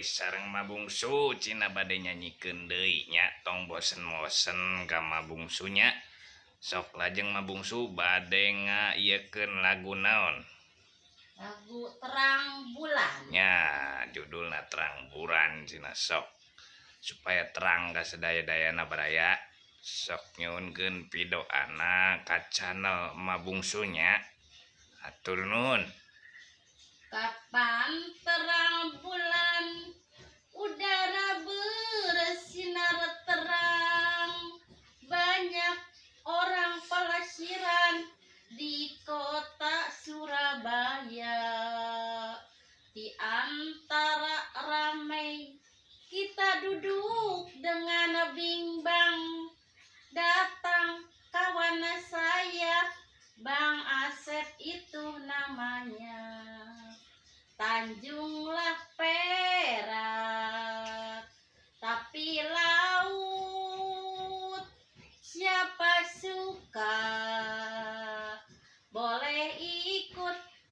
sareng mabungsu cina bade nyanyikeun deui nya tong bosen-bosen ka mabungsunya. Sok lajeng mabungsu bade ngaieukeun lagu naon? Lagu Terang Bulan. Nya judulna Terang Bulan cina sok. Supaya terang ka sadaya-dayana baraya. Sok nyuwunkeun pidoana ka channel mabungsunya. Atur nuhun. Kapan terang bulan, udara bersinar terang, banyak orang pelesiran di kota Surabaya. Di antara ramai kita duduk dengan bimbang, datang kawan saya, Bang Asep itu namanya. Tanjung